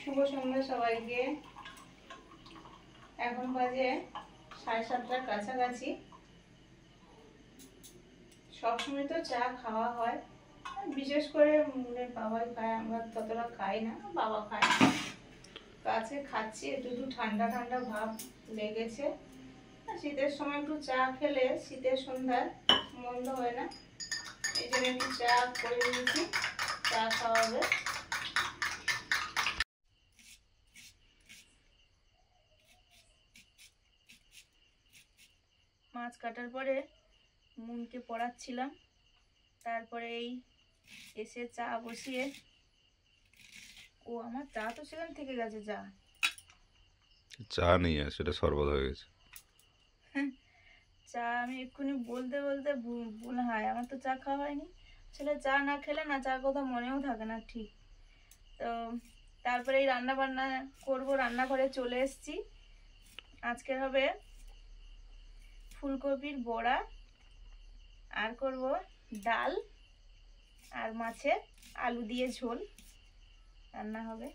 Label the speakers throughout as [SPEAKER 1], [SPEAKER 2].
[SPEAKER 1] শুভ সন্ধ্যা সবাইকে। এখন বাজে 7:30টার কাছাকাছি। সবসময় তো চা খাওয়া হয়, বিশেষ করে বাবাই খায়, আমরা ততটা খাই না, বাবা খায়। তো আজকে খাচ্ছি, একটু ঠান্ডা ঠান্ডা ভাব লেগেছে। শীতের সময় একটু চা খেলে শীতের সন্ধ্যায় মন্দ হয় না, এই জন্য একটু চা করে নিয়েছি, চা খাওয়া হবে। মাছ কাটার পরে মুনকে পড়াচ্ছিলাম, তারপরে এই এসে চা বসিয়ে, ও আমার চা তো সেখান থেকে গেছে, চা
[SPEAKER 2] নেই, সেটা শরবত হয়ে গেছে।
[SPEAKER 1] চা আমি এক্ষুনি বলতে বলতে হয়, আমার তো চা খাওয়া হয়নি। ছেলে চা না খেলে না চার কথা মনেও থাকে না ঠিক। তো তারপরে এই রান্না বান্না করবো, রান্নাঘরে চলে এসেছি। আজকে হবে ফুলকপির বড়া, আর করব ডাল, আর মাছের আলু দিয়ে ঝোল রান্না হবে।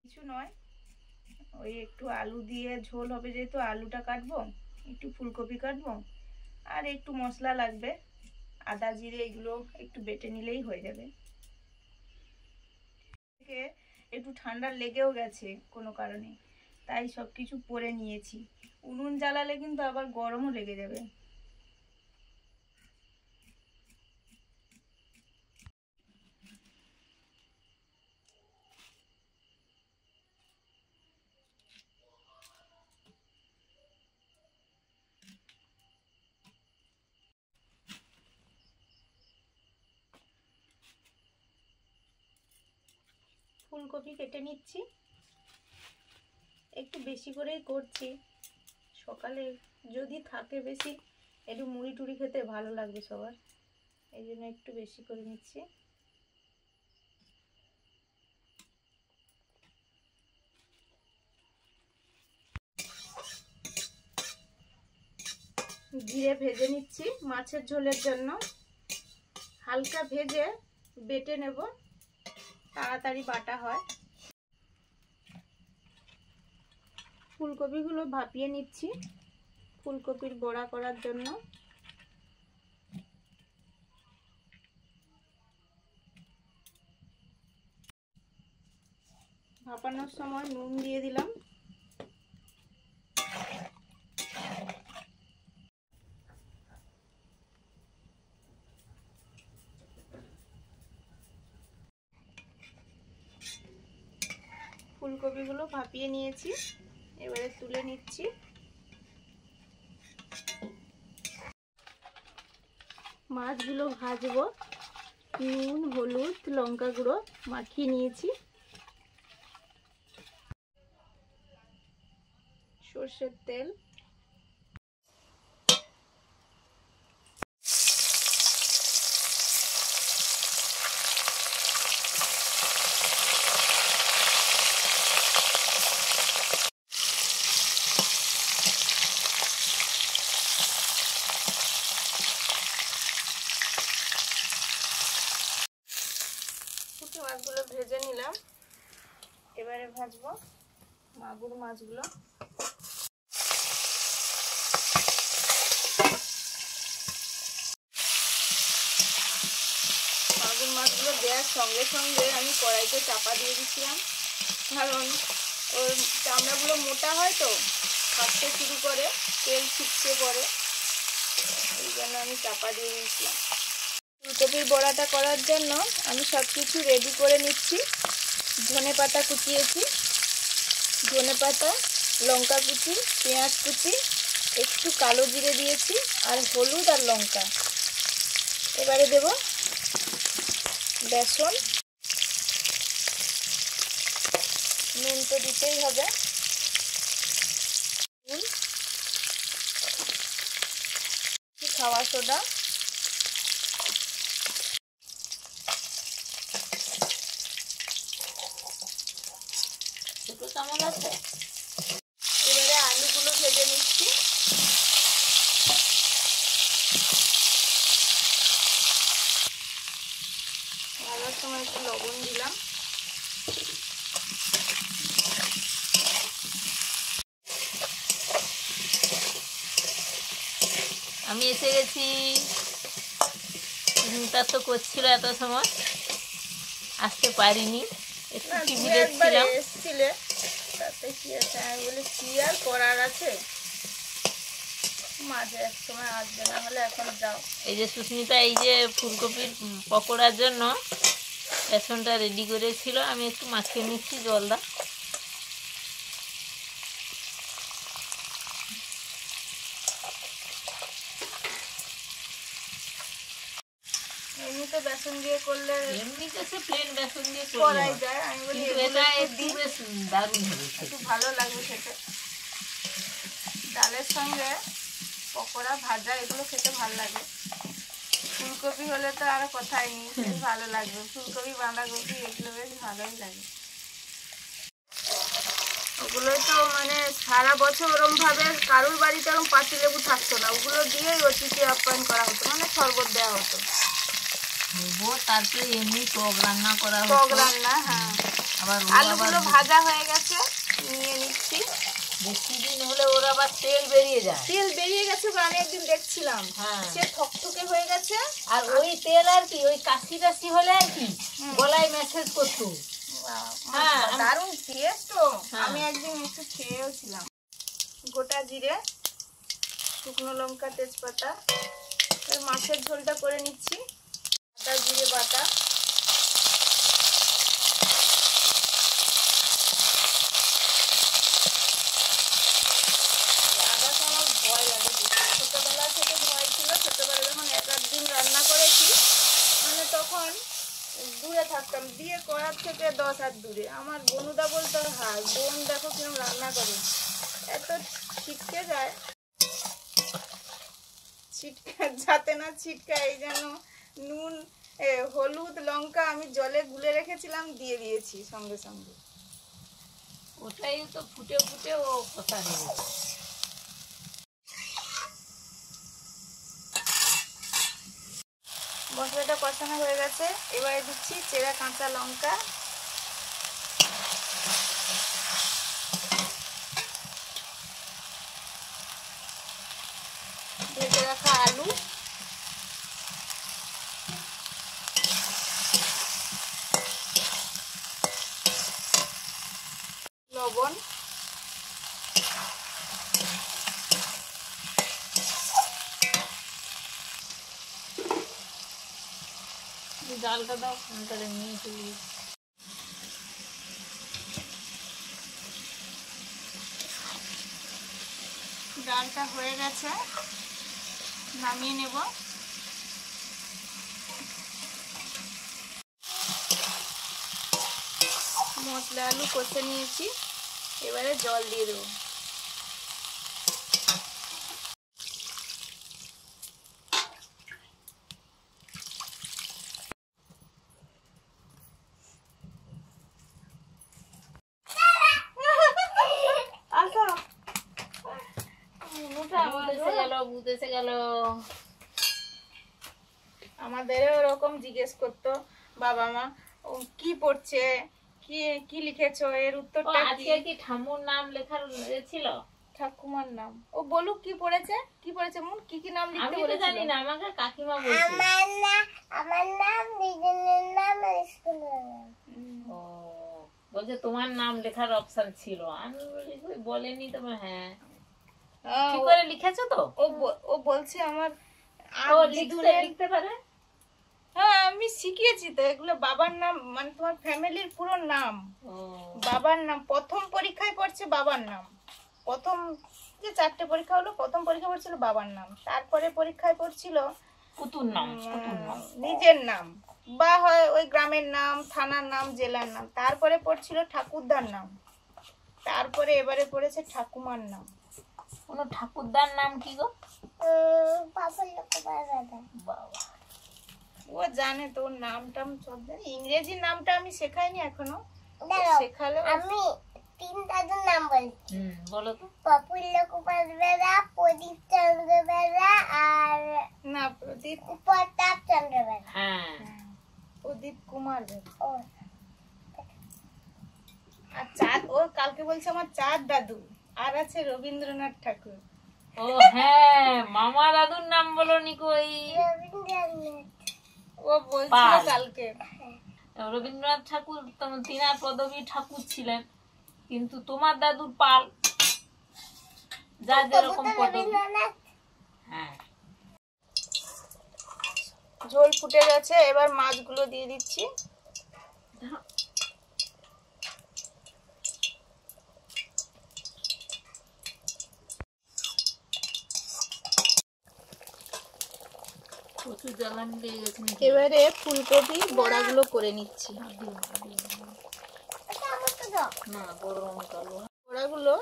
[SPEAKER 1] কিছু নয়, ওই একটু আলু দিয়ে ঝোল হবে, যেহেতু আলুটা কাটবো, একটু ফুলকপি কাটবো, আর একটু মশলা লাগবে, আদা জিরে এগুলো একটু বেটে নিলেই হয়ে যাবে। একটু ঠান্ডা লেগেও গেছে কোনো কারণে, তাই সব কিছু পরে নিয়েছি। উনুন জ্বালালে কিন্তু আবার গরমও লেগে যাবে। ফুলকপি কেটে নিচ্ছি, একটু বেশি করেই করছি, সকালে যদি থাকে বেশি, একটু মুড়ি টুড়ি খেতে ভালো লাগবে সবার, এই জন্য একটু বেশি করে নিচ্ছি। জিরে ভেজে নিচ্ছি মাছের ঝোলের জন্য, হালকা ভেজে বেটে নেব, তাড়াতাড়ি বাটা হয়। ফুলকপিগুলো ভাপিয়ে নিচ্ছি ফুলকপির বড়া করার জন্য। ভাপানোর সময় নুন দিয়ে দিলাম, ফুলকপিগুলো ভাপিয়ে নিয়েছি, এবারে তুলে নিচ্ছি। মাছগুলো ভাজবো, নুন হলুদ লঙ্কা গুঁড়ো মাখিয়ে নিয়েছি, সর্ষের তেল, মাছগুলো ভেজে নিলাম, এবারে ভাজবো মাগুর মাছগুলো। মাগুর মাছগুলো দেওয়ার সঙ্গে সঙ্গে আমি কড়াইতে চাপা দিয়ে দিচ্ছিলাম, কারণ ওর চামড়াগুলো মোটা হয় তো, ফাটতে শুরু করে, তেল ছিটকে পড়ে, এই জন্য আমি চাপা দিয়ে দিয়েছিলাম। ফুলকপির বড়াটা করার জন্য আমি সব কিছু রেডি করে নিচ্ছি। ধনেপাতা কুচিয়েছি, ধনেপাতা, লঙ্কা কুচি, পেঁয়াজ কুচি, একটু কালো জিরে দিয়েছি, আর হলুদ আর লঙ্কা। এবারে দেব বেসন, নুন তো দিতেই হবে, খাওয়া সোডা, দুটো চামচ আছে। এবারে আলুগুলো ভেজে নিচ্ছি, ভাজার সময় একটু লবণ দিলাম,
[SPEAKER 2] এসে গেছি। তার তো করছিল এত সময়, আসতে পারিনি, একটু
[SPEAKER 1] না
[SPEAKER 2] টিভি
[SPEAKER 1] তুমি একবার
[SPEAKER 2] দেখছিলাম।
[SPEAKER 1] এসছিলে, তাতে কি আছে, আমি বলি কি আর করার আছে, মাঝে এক সময় আসবে, না হলে এখন যাও।
[SPEAKER 2] এই যে সুস্মিতা এই যে ফুলকপির পকোড়ার জন্য বেসনটা রেডি করেছিল, আমি একটু মাখিয়ে নিচ্ছি জল দা।
[SPEAKER 1] এমনি তো বেসন দিয়ে করলে
[SPEAKER 2] এমনি তো সে প্লেন বেসন দিয়ে
[SPEAKER 1] করাই যায়, আমি বলি
[SPEAKER 2] কিন্তু
[SPEAKER 1] এগুলো
[SPEAKER 2] এটা
[SPEAKER 1] একটু
[SPEAKER 2] একটু বেশ দারুণ হবে
[SPEAKER 1] একটু ভালো লাগবে খেতে। ডালের সঙ্গে পকোড়া ভাজা এগুলো খেতে ভালো লাগে। ফুলকপি হলে তো আর কথাই নেই, বেশ ভালো লাগবে। ফুলকপি বাঁধাকপি এগুলো বেশ ভালোই লাগে। ওগুলোই তো মানে সারা বছর ওরম ভাবে কারুর বাড়িতে ওরম পাতি লেবু থাকতো না, ওগুলো দিয়েই অতিথি আপ্যায়ন করা হতো, মানে শরবত দেওয়া হতো।
[SPEAKER 2] তারপরে এমনি টক রান্না করা
[SPEAKER 1] টক
[SPEAKER 2] হতো।
[SPEAKER 1] রান্না, হ্যাঁ।
[SPEAKER 2] আবার
[SPEAKER 1] আলুগুলো ভাজা হয়ে গেছে, নিয়ে নিচ্ছি।
[SPEAKER 2] বেশি দিন হলে ওর আবার তেল বেরিয়ে যায়।
[SPEAKER 1] তেল বেরিয়ে গেছে, আমি একদিন দেখছিলাম, সে থকথকে হয়ে গেছে।
[SPEAKER 2] আর ওই তেল আর কি ওই কাশি টাশি হলে আর কি গলায় মেসেজ করতো।
[SPEAKER 1] হ্যাঁ, দারুণ টেস্ট তো। আমি একদিন একটু খেয়েও ছিলাম। গোটা জিরে, শুকনো লঙ্কা, তেজপাতা, মাছের ঝোলটা করে নিচ্ছি। আদা জিরে বাটা, আদাটা আমার ভয় লাগে, ছোটবেলা থেকে ভয় ছিল। ছোটবেলা যখন এক আধ দিন রান্না করেছি, মানে তখন দূরে থাকতাম, বিয়ে করার থেকে 10 হাত দূরে। আমার বনুদা বলতো, হ্যাঁ বোন দেখো কিরম রান্না করে, এত ছিটকে যায়, ছিটকা যাতে না ছিটকা এই যেন নুন হলুদ লঙ্কা আমি জলে গুলে রেখেছিলাম, দিয়ে দিয়েছি সঙ্গে সঙ্গে।
[SPEAKER 2] ওটাই তো ফুটে ফুটে ও কথা হয়ে গেছে।
[SPEAKER 1] মশলাটা কষানো হয়ে গেছে, এবারে দিচ্ছি চেরা কাঁচা লঙ্কা, ভেজে রাখা আলু, লবণ,
[SPEAKER 2] ডালটা দাও, তাহলে নিয়ে চলি।
[SPEAKER 1] ডালটা হয়ে গেছে, নামিয়ে নেব। মশলা আলু কষে নিয়েছি, এবারে জল দিয়ে দেবো। আমাদের ওরকম জিজ্ঞেস করতো বাবা মা, কি পড়ছে, কি কি লিখেছো, এর উত্তরটা
[SPEAKER 2] কি? ঠাম্মুর নাম লেখার ছিল,
[SPEAKER 1] ঠাকুমার নাম। ও বলুক কি পড়েছে, কি পড়েছে মন, কি কি নাম লিখতে বলেছিল।
[SPEAKER 2] আমি জানি না, আমাকে কাকিমা বলছে।
[SPEAKER 3] আমার নাম দিদিনের নাম স্কুলের নাম।
[SPEAKER 2] ও বলছে তোমার নাম লেখার অপশন ছিল, আমি বলি বলেনি তোমার। হ্যাঁ, ঠিক করে লিখেছো তো।
[SPEAKER 1] ও বলছে আমার
[SPEAKER 2] লিখতে পারে।
[SPEAKER 1] হ্যাঁ, আমি শিখিয়েছি তো এগুলো। বাবার নাম মানে তোমার ফ্যামিলির পুরো নাম, বাবার নাম। প্রথম পরীক্ষায় পড়ছে বাবার নাম, প্রথম যে 4টে পরীক্ষা হলো, প্রথম পরীক্ষা পড়ছিল বাবার নাম, তারপরে পরীক্ষায় পড়ছিল
[SPEAKER 2] পুতুর নাম,
[SPEAKER 1] নিজের নাম, বা হয় ওই গ্রামের নাম, থানার নাম, জেলার নাম, তারপরে পড়ছিল ঠাকুরদার নাম, তারপরে এবারে পড়েছে ঠাকুমার নাম।
[SPEAKER 2] কোন ঠাকুরদার নাম কি গো?
[SPEAKER 3] বাবা,
[SPEAKER 1] ও জানে তো নামটা সব জানে, ইংরেজি নামটা আমি শেখাইনি এখনো, শেখালে।
[SPEAKER 3] আমি 3টা নাম বলছি।
[SPEAKER 2] বলো তো।
[SPEAKER 3] প্রফুল্ল কুমার বেরা, প্রদীপ চন্দ্র বেরা, আর
[SPEAKER 1] না প্রদীপ,
[SPEAKER 3] প্রতাপ চন্দ্র বেরা।
[SPEAKER 2] হ্যাঁ,
[SPEAKER 1] প্রদীপ কুমার বেরা।
[SPEAKER 3] ও
[SPEAKER 1] আর চাঁদ, ও কালকে বলছে আমার চাঁদ দাদু, আর আছে রবীন্দ্রনাথ ঠাকুর।
[SPEAKER 2] ও হ্যাঁ, মামা দাদুর নাম বলনি কই?
[SPEAKER 3] রবীন্দ্রনাথ।
[SPEAKER 1] ও বলছিল
[SPEAKER 2] পাল।
[SPEAKER 1] কালকে।
[SPEAKER 2] রবীন্দ্রনাথ ঠাকুর তিনার পদবী ঠাকুর ছিলেন, কিন্তু তোমার দাদুর পাল, যার যেরকম পদবী।
[SPEAKER 3] রবীন্দ্রনাথ।
[SPEAKER 2] হ্যাঁ,
[SPEAKER 1] ঝোল ফুটে গেছে, এবার মাছগুলো দিয়ে দিচ্ছি।
[SPEAKER 2] প্রচুর জ্বালানি লেগে গেছে নাকি?
[SPEAKER 1] এবারে ফুলকপি বড়াগুলো করে নিচ্ছি।
[SPEAKER 3] আচ্ছা, আমার তো দাও।
[SPEAKER 2] না, বড় লঙ্কা লো।
[SPEAKER 1] বড়াগুলো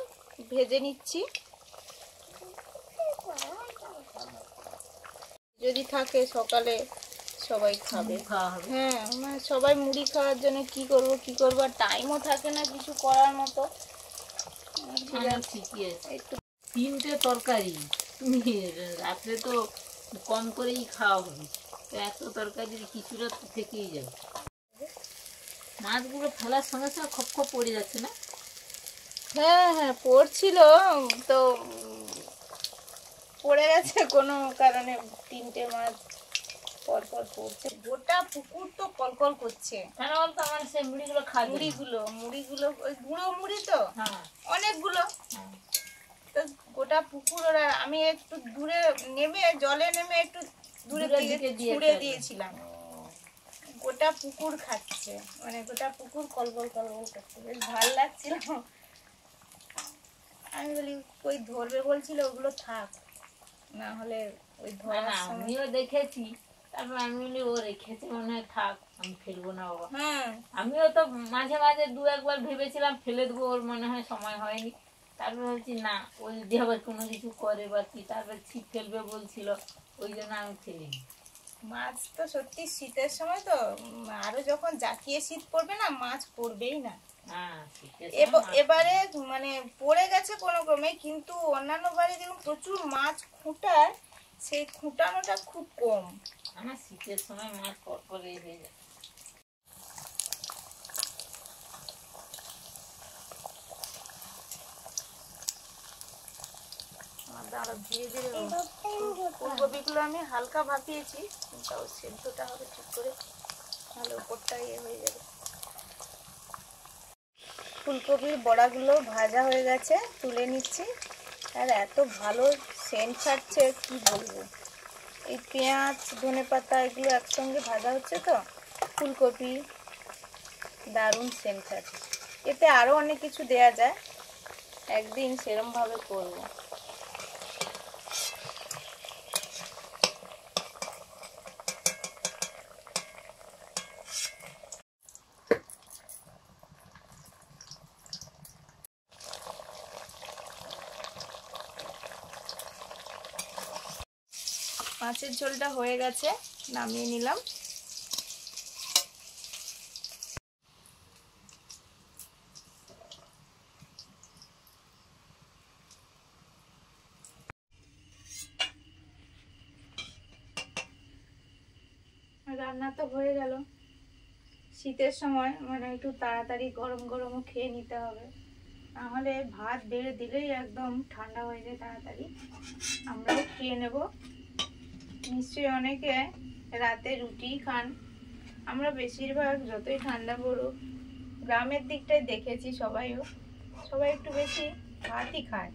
[SPEAKER 1] ভেজে নিচ্ছি। যদি থাকে সকালে সবাই খাবে।
[SPEAKER 2] খাওয়া হবে।
[SPEAKER 1] হ্যাঁ, মানে সবাই মুড়ি খাওয়ার জন্য কি করব আর টাইমও থাকে না কিছু করার মতো। ঠিক আছে,
[SPEAKER 2] ঠিকই আছে।
[SPEAKER 1] একটু
[SPEAKER 2] 3টে তরকারি, তুমি রাত্রে তো কম করেই খাওয়া হবে, তো এত তরকারির কিছুটা তো থেকেই যাবে। মাছগুলো ফেলার সঙ্গে সঙ্গে খপ খপ পড়ে যাচ্ছে না?
[SPEAKER 1] হ্যাঁ হ্যাঁ পড়ছিল, তো পড়ে গেছে কোনো কারণে। 3টে মাছ পর পর পড়ছে। গোটা পুকুর তো কলকল করছে।
[SPEAKER 2] কেন বলতো, আমার সেই মুড়িগুলো খাবে।
[SPEAKER 1] মুড়িগুলো ওই গুঁড়ো মুড়ি তো
[SPEAKER 2] হ্যাঁ,
[SPEAKER 1] অনেকগুলো,
[SPEAKER 2] হ্যাঁ।
[SPEAKER 1] তো গোটা পুকুর ওরা, আমি একটু দূরে নেমে জলে নেমে একটু দূরে
[SPEAKER 2] দূরের
[SPEAKER 1] দিকে
[SPEAKER 2] দিকে দিয়ে
[SPEAKER 1] ছুঁড়ে
[SPEAKER 2] ফেলে।
[SPEAKER 1] দিয়েছিলাম। গোটা পুকুর খাচ্ছে, মানে গোটা পুকুর কলকল কলকল করছে, বেশ ভালো লাগছিল। আমি বলি কই ধরবে বলছিল, ওগুলো থাক, না হলে ওই
[SPEAKER 2] না
[SPEAKER 1] ধরার
[SPEAKER 2] না,
[SPEAKER 1] সময়।
[SPEAKER 2] আমিও দেখেছি, তারপর আমি বলি ও রেখেছে মনে হয়, থাক, আমি ফেলবো না বাবা।
[SPEAKER 1] হ্যাঁ,
[SPEAKER 2] আমিও তো মাঝে মাঝে 2-1বার ভেবেছিলাম ফেলে দেবো, ওর মনে হয় সময় হয়নি। তারপর ভাবছি না, ওই যদি আবার কোনো কিছু করে বা কি, তারপর ছিপ ফেলবে বলছিল, ওই জন্য আমি ফেলিনি।
[SPEAKER 1] মাছ তো সত্যি শীতের সময় তো, আরো যখন জাকিয়ে শীত পড়বে না, মাছ পড়বেই না।
[SPEAKER 2] হ্যাঁ, শীতের সময় মাছ
[SPEAKER 1] এবারে মানে পড়ে গেছে কোনো ক্রমে, কিন্তু অন্যান্য বারে যেরকম প্রচুর মাছ খুঁটায়, সেই খুঁটানোটা খুব কম।
[SPEAKER 2] আমার শীতের সময় মাছ পরপর হয়ে যায়।
[SPEAKER 1] দাঁড়া, ধীরে ধীরে ফুলকপিগুলো আমি হালকা ভাপিয়েছি, তাও সেদ্ধটা হবে ঠিক করে, তাহলে ওপরটা ইয়ে হয়ে যাবে। ফুলকপির বড়াগুলো ভাজা হয়ে গেছে, তুলে নিচ্ছি। আর এত ভালো সেন্ট ছাড়ছে কি বলবো। এই পেঁয়াজ ধনেপাতা এগুলো একসঙ্গে ভাজা হচ্ছে তো, ফুলকপি দারুণ সেন্ট ছাড়ছে। এতে আরও অনেক কিছু দেয়া যায়, একদিন সেরমভাবে করবো। মাছের ঝোলটা হয়ে গেছে, নামিয়ে নিলাম। রান্না তো হয়ে গেল। শীতের সময় মানে একটু তাড়াতাড়ি গরম গরমও খেয়ে নিতে হবে, নাহলে ভাত বেড়ে দিলেই একদম ঠান্ডা হয়ে যায় তাড়াতাড়ি। আমরাও খেয়ে নেব। নিশ্চয়ই অনেকে রাতে রুটি খান। আমরা বেশিরভাগ যতই ঠান্ডা পড়ুক, গ্রামের দিকটায় দেখেছি সবাই একটু বেশি ভাতই খায়।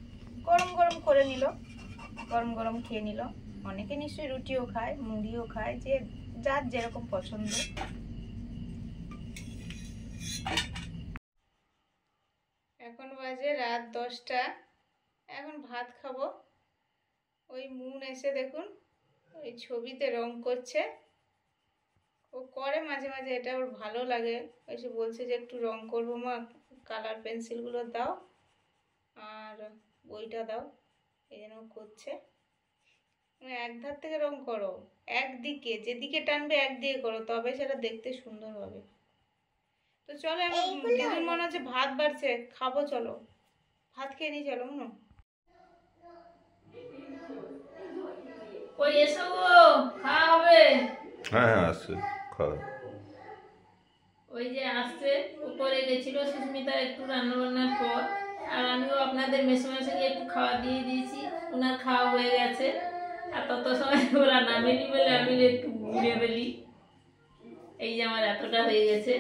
[SPEAKER 1] গরম গরম করে নিল, গরম গরম খেয়ে নিল। অনেকে নিশ্চয়ই রুটিও খায়, মুড়িও খায়, যে যার যেরকম পছন্দ। এখন বাজে রাত 10টা, এখন ভাত খাবো। ওই মুন এসে দেখুন ওই ছবিতে রং করছে, ও করে মাঝে মাঝে, এটা ওর ভালো লাগে। এসে বলছে যে একটু রং করবো মা, কালার পেন্সিলগুলো দাও আর বইটা দাও, এই জন্য করছে। এক ধার থেকে রং করো, একদিকে যেদিকে টানবে একদিকে করো, তবে সেটা দেখতে সুন্দর হবে। তো চলো, আমার দিদির মনে হচ্ছে ভাত বাড়ছে, খাবো, চলো ভাত খেয়ে নি, চলো মনে।
[SPEAKER 2] ওই এসো গো, খাওয়া হবে।
[SPEAKER 4] হ্যাঁ হ্যাঁ আসছে খাওয়া।
[SPEAKER 2] ওই যে আসছে, উপরে গেছিল সুস্মিতা একটু রান্না বান্নার পর, আর আমিও আপনাদের মেসোমেশাকে একটু খাওয়া দিয়ে দিয়েছি, ওনার খাওয়া হয়ে গেছে। আর তত সময় ওরা নামেনি বলে আমি একটু ঘুরে ফেলি। এই যে আমার এতটা হয়ে গেছে।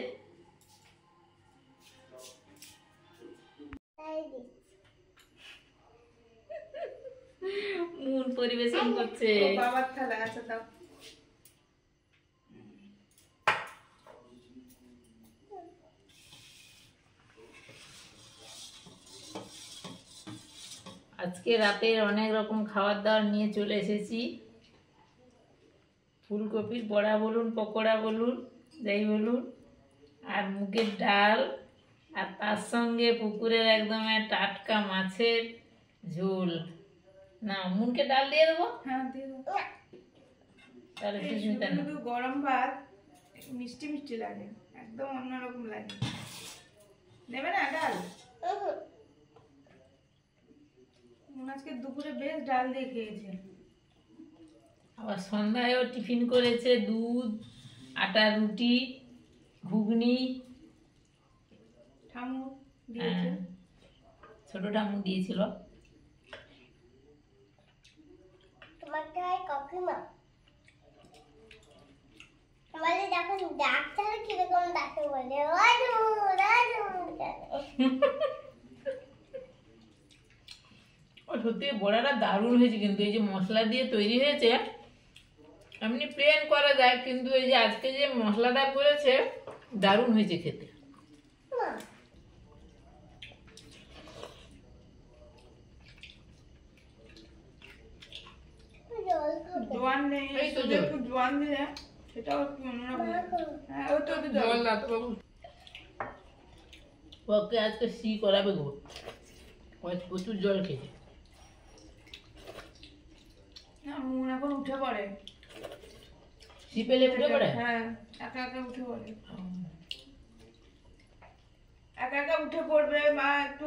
[SPEAKER 2] মুন পরিবেশন করছে।
[SPEAKER 1] বাবার থালা আছে দাও।
[SPEAKER 2] আজকে রাতের অনেক রকম খাবার দাবার নিয়ে চলে এসেছি। ফুলকপির বড়া বলুন, পকোড়া বলুন, যাই বলুন, আর মুগের ডাল, আর তার সঙ্গে পুকুরের একদম টাটকা মাছের ঝোল। না, মুনকে ডাল দিয়ে দেবো,
[SPEAKER 1] হ্যাঁ দিয়ে দাও।
[SPEAKER 2] তাহলে
[SPEAKER 1] এই
[SPEAKER 2] চিন্তা নেই।
[SPEAKER 1] শুধু গরম ভাত মিষ্টি মিষ্টি লাগে, একদম অন্যরকম লাগে। নেবে না ডাল? আজকে দুপুরে বেশ ডাল দিয়ে খেয়েছে।
[SPEAKER 2] আবার সন্ধ্যায়ও টিফিন করেছে, দুধ, আটার রুটি, ঘুগনি।
[SPEAKER 1] ঠামু দিয়েছে।
[SPEAKER 2] হ্যাঁ, ছোট ঠাম্মু দিয়েছিল।
[SPEAKER 3] তোমাকে হয় কাকিমা আমাদের যখন ডাক্তার কিরকম ডাকে বলে রাজু রাজু
[SPEAKER 2] ও সত্যি বড়াটা দারুণ হয়েছে, কিন্তু এই যে মশলা দিয়ে তৈরি হয়েছে, এমনি প্লেন করা যায়, কিন্তু এই যে আজকে যে মশলাটা করেছে দারুণ হয়েছে খেতে।
[SPEAKER 3] জল খাবে
[SPEAKER 1] জোয়ান নেই,
[SPEAKER 2] এই তো
[SPEAKER 1] শুধু
[SPEAKER 2] জল।
[SPEAKER 1] একটু জোয়ান দিলে সেটাও একটু অন্যরকম লাগে। হ্যাঁ ওই তো একটু জল।
[SPEAKER 2] ওকে আজকে সি করাবে গো, ও প্রচুর জল খেয়েছে।
[SPEAKER 1] না, মন এখন উঠে পড়ে।
[SPEAKER 2] সি পেলে উঠে পড়ে।
[SPEAKER 1] হ্যাঁ একা একা উঠে পড়ে, একা একা উঠে পড়বে বা একটু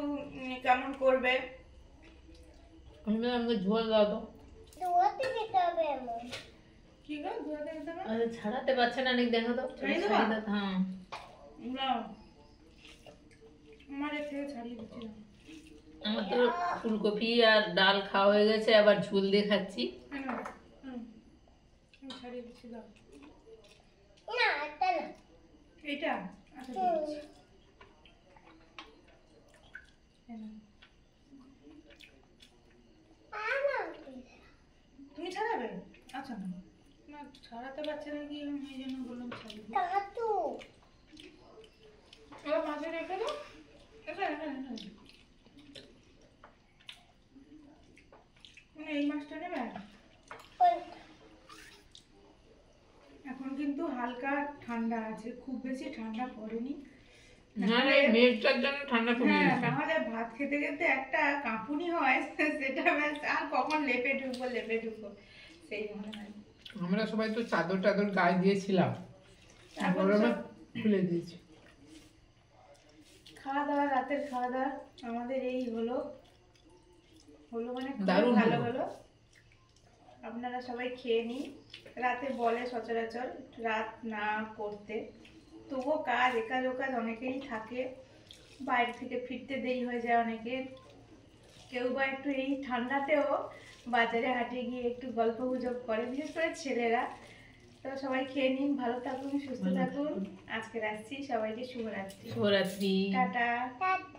[SPEAKER 1] কেমন করবে।
[SPEAKER 2] আমি বললাম, আমাকে ঝোল দাও তো।
[SPEAKER 3] ধোয়াতে যেতে হবে এমন
[SPEAKER 1] কি গো ধোয়াতে দিতে হবে?
[SPEAKER 2] আরে ছাড়াতে পারছে না, অনেক দেখো তো।
[SPEAKER 1] ছাড়িয়ে দেবা?
[SPEAKER 2] ছাড়িয়ে দাও, হ্যাঁ।
[SPEAKER 1] নাও, আমার এর থেকে ছাড়িয়ে দিচ্ছিলাম।
[SPEAKER 2] আমার তো ফুলকপি আর ডাল খাওয়া হয়ে গেছে, আবার ঝোল দিয়ে খাচ্ছি।
[SPEAKER 1] হ্যাঁ না, আমি ছাড়িয়ে দিচ্ছি দাও।
[SPEAKER 3] না এটা না
[SPEAKER 1] এইটা আচ্ছা দিয়ে দিচ্ছি। এই নাও। তুমি ছাড়াবে? আচ্ছা না, না ছাড়াতে পারছে না কি, আমি এই জন্য বললাম ছাড়িয়ে দিই।
[SPEAKER 3] কাটু
[SPEAKER 1] এবার মাঝে রেখে দাও। এখানে এই মাছটা নেবে। এখন কিন্তু হালকা ঠান্ডা আছে, খুব বেশি ঠান্ডা পড়েনি।
[SPEAKER 2] না রে, মেঘটার জন্য ঠান্ডা কমে
[SPEAKER 1] হ্যাঁ,
[SPEAKER 2] গেছে।
[SPEAKER 1] নাহলে ভাত খেতে খেতে একটা কাঁপুনি হয়, সেটা ব্যাস আর কখন লেপে ঢুকবো সেই মনে হয়।
[SPEAKER 5] আমরা সবাই তো চাদর টাদর গায়ে দিয়েছিলাম,
[SPEAKER 1] তারপর
[SPEAKER 5] গরমে
[SPEAKER 1] সব
[SPEAKER 5] খুলে দিয়েছি।
[SPEAKER 1] খাওয়া দাওয়া, রাতের খাওয়া দাওয়া আমাদের এই হলো মানে খুব
[SPEAKER 2] দারুণ
[SPEAKER 1] ভালো
[SPEAKER 2] হলো।
[SPEAKER 1] হলো। আপনারা সবাই খেয়ে নিন। রাতে বলে সচরাচর রাত না করতে, তবুও কাজ একাজ ওকাজ অনেকেই থাকে, বাইরে থেকে ফিরতে দেরি হয়ে যায় অনেকের। কেউ বা একটু এই ঠান্ডাতেও বাজারে হাটে গিয়ে একটু গল্প গুজব করে, বিশেষ করে ছেলেরা। তো সবাই খেয়ে নিন, ভালো থাকুন, সুস্থ থাকুন। আজকে রাখছি, সবাইকে শুভরাত্রি।
[SPEAKER 2] শুভরাত্রি।
[SPEAKER 1] টাটা।
[SPEAKER 3] টাটা